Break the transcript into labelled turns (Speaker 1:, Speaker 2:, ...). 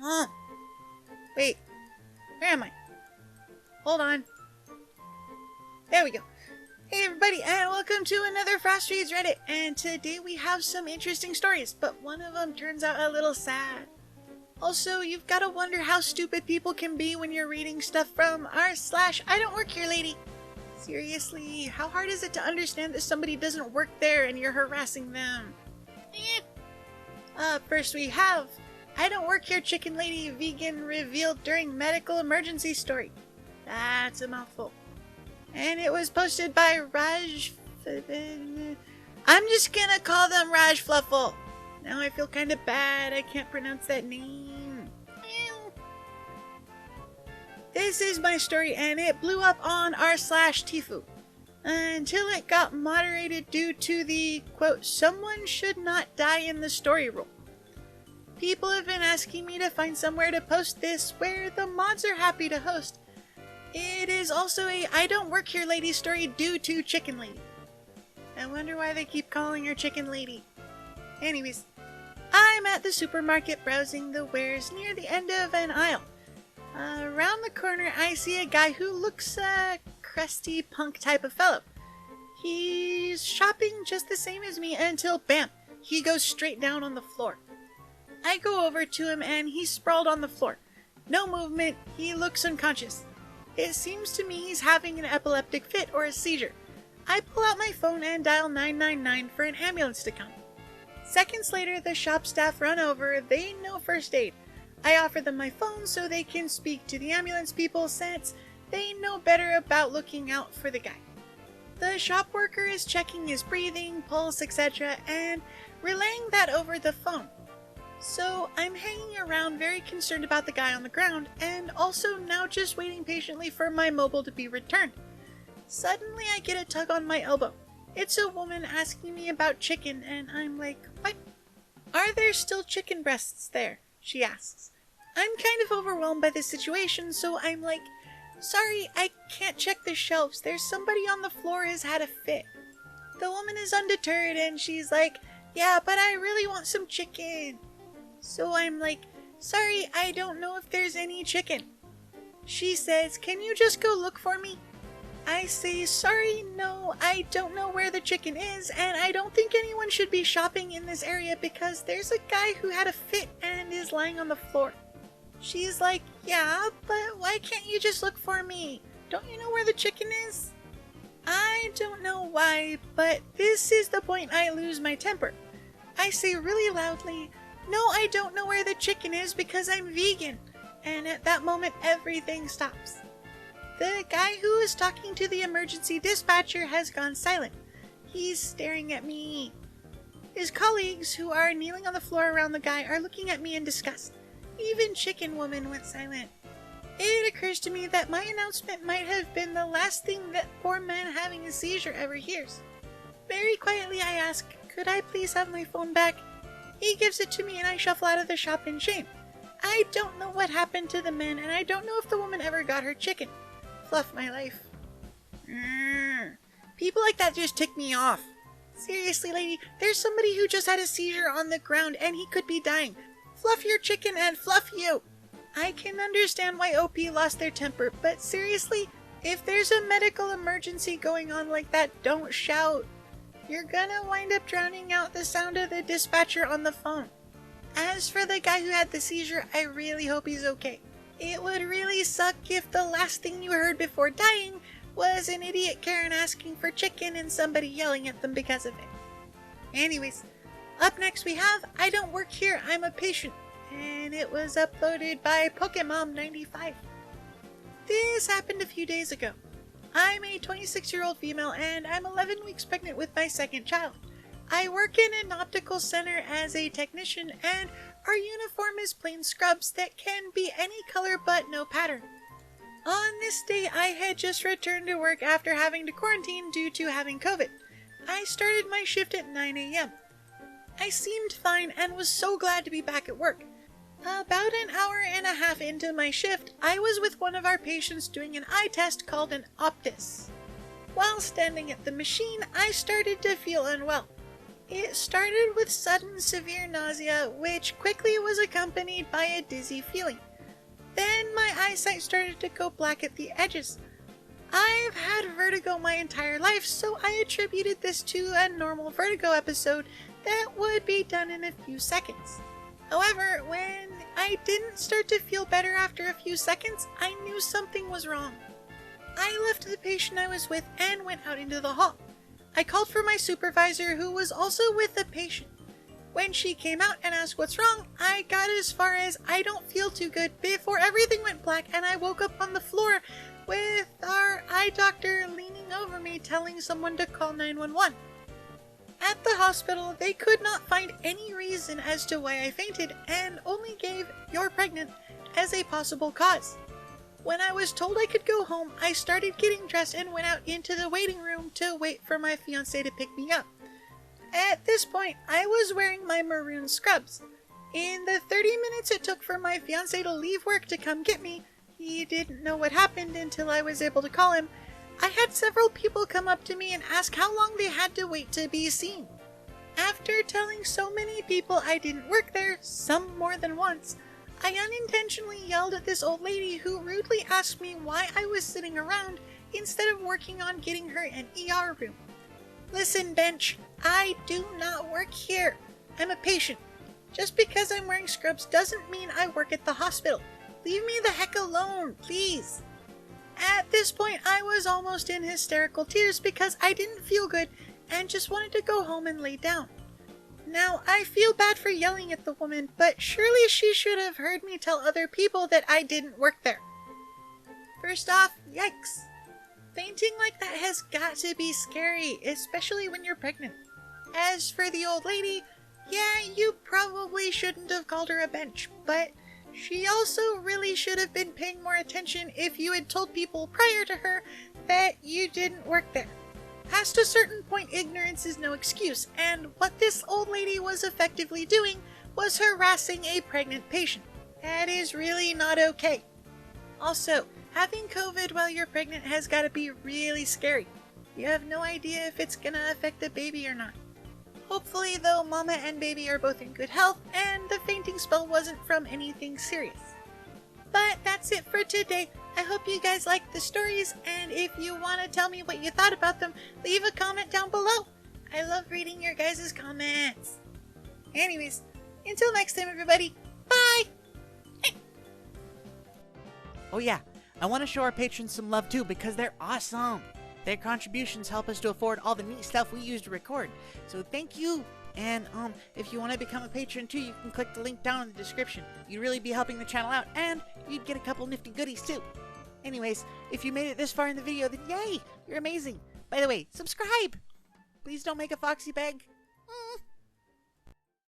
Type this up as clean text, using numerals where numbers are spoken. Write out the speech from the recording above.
Speaker 1: Huh. Wait. Where am I? Hold on. There we go. Hey everybody, and welcome to another Frost Reads Reddit. And today we have some interesting stories, but one of them turns out a little sad. Also, you've got to wonder how stupid people can be when you're reading stuff from r/I don't work here lady. Seriously, how hard is it to understand that somebody doesn't work there and you're harassing them? First we have I don't work here chicken lady vegan revealed during medical emergency story. That's a mouthful. And it was posted by Raj. I'm just gonna call them Raj Fluffle. Now I feel kind of bad. I can't pronounce that name. This is my story, and it blew up on r/Tifu until it got moderated due to the quote, "someone should not die in the story" rule. People have been asking me to find somewhere to post this where the mods are happy to host. It is also a I don't work here lady story due to Chicken Lady. I wonder why they keep calling her Chicken Lady. Anyways, I'm at the supermarket browsing the wares near the end of an aisle. Around the corner I see a guy who looks a crusty punk type of fellow. He's shopping just the same as me until bam, he goes straight down on the floor. I go over to him and he's sprawled on the floor. No movement, he looks unconscious. It seems to me he's having an epileptic fit or a seizure. I pull out my phone and dial 999 for an ambulance to come. Seconds later, the shop staff run over. They know first aid. I offer them my phone so they can speak to the ambulance people since they know better about looking out for the guy. The shop worker is checking his breathing, pulse, etc. and relaying that over the phone. So I'm hanging around very concerned about the guy on the ground and also now just waiting patiently for my mobile to be returned. Suddenly I get a tug on my elbow. It's a woman asking me about chicken and I'm like, what? Are there still chicken breasts there? She asks. I'm kind of overwhelmed by the situation, so I'm like, sorry, I can't check the shelves. There's somebody on the floor has had a fit. The woman is undeterred and she's like, yeah, but I really want some chicken. So I'm like, sorry, I don't know if there's any chicken. She says, can you just go look for me? I say, sorry, no, I don't know where the chicken is, and I don't think anyone should be shopping in this area because there's a guy who had a fit and is lying on the floor. She's like, yeah, but why can't you just look for me? Don't you know where the chicken is? I don't know why, but this is the point I lose my temper. I say really loudly, no, I don't know where the chicken is because I'm vegan. And at that moment, everything stops. The guy who is talking to the emergency dispatcher has gone silent. He's staring at me. His colleagues, who are kneeling on the floor around the guy, are looking at me in disgust. Even Chicken Woman went silent. It occurs to me that my announcement might have been the last thing that poor man having a seizure ever hears. Very quietly I ask, could I please have my phone back? He gives it to me and I shuffle out of the shop in shame. I don't know what happened to the man and I don't know if the woman ever got her chicken. Fluff my life. People like that just tick me off. Seriously, lady, there's somebody who just had a seizure on the ground and he could be dying. Fluff your chicken and fluff you. I can understand why OP lost their temper, but seriously, if there's a medical emergency going on like that, don't shout. You're gonna wind up drowning out the sound of the dispatcher on the phone. As for the guy who had the seizure, I really hope he's okay. It would really suck if the last thing you heard before dying was an idiot Karen asking for chicken and somebody yelling at them because of it. Anyways, up next we have I Don't Work Here, I'm a Patient, and it was uploaded by Pokemon95. This happened a few days ago. I'm a 26-year-old female and I'm 11 weeks pregnant with my second child. I work in an optical center as a technician and our uniform is plain scrubs that can be any color but no pattern. On this day, I had just returned to work after having to quarantine due to having COVID. I started my shift at 9 a.m. I seemed fine and was so glad to be back at work. About an hour and a half into my shift, I was with one of our patients doing an eye test called an Optus. While standing at the machine, I started to feel unwell. It started with sudden severe nausea, which quickly was accompanied by a dizzy feeling. Then my eyesight started to go black at the edges. I've had vertigo my entire life, so I attributed this to a normal vertigo episode that would be done in a few seconds. However, when I didn't start to feel better after a few seconds, I knew something was wrong. I left the patient I was with and went out into the hall. I called for my supervisor, who was also with the patient. When she came out and asked what's wrong, I got as far as "I don't feel too good" before everything went black and I woke up on the floor with our eye doctor leaning over me telling someone to call 911. At the hospital, they could not find any reason as to why I fainted and only gave "you're pregnant" as a possible cause. When I was told I could go home, I started getting dressed and went out into the waiting room to wait for my fiancé to pick me up. At this point, I was wearing my maroon scrubs. In the 30 minutes it took for my fiancé to leave work to come get me, he didn't know what happened until I was able to call him. I had several people come up to me and ask how long they had to wait to be seen. After telling so many people I didn't work there, some more than once, I unintentionally yelled at this old lady who rudely asked me why I was sitting around instead of working on getting her an ER room. Listen, bench, I do not work here. I'm a patient. Just because I'm wearing scrubs doesn't mean I work at the hospital. Leave me the heck alone, please. At this point, I was almost in hysterical tears because I didn't feel good and just wanted to go home and lay down. Now, I feel bad for yelling at the woman, but surely she should have heard me tell other people that I didn't work there. First off, yikes. Fainting like that has got to be scary, especially when you're pregnant. As for the old lady, yeah, you probably shouldn't have called her a bench, but she also really should have been paying more attention if you had told people prior to her that you didn't work there. Past a certain point, ignorance is no excuse, and what this old lady was effectively doing was harassing a pregnant patient. That is really not okay. Also, having COVID while you're pregnant has got to be really scary. You have no idea if it's gonna affect the baby or not. Hopefully, though, mama and baby are both in good health, and the fainting spell wasn't from anything serious. But that's it for today. I hope you guys liked the stories, and if you want to tell me what you thought about them, leave a comment down below. I love reading your guys' comments. Anyways, until next time, everybody, bye!
Speaker 2: Oh yeah, I want to show our patrons some love too because they're awesome. Their contributions help us to afford all the neat stuff we use to record. So thank you. And if you want to become a patron too, you can click the link down in the description. You'd really be helping the channel out, and you'd get a couple nifty goodies too. Anyways, if you made it this far in the video, then yay, you're amazing. By the way, subscribe. Please don't make a foxy beg.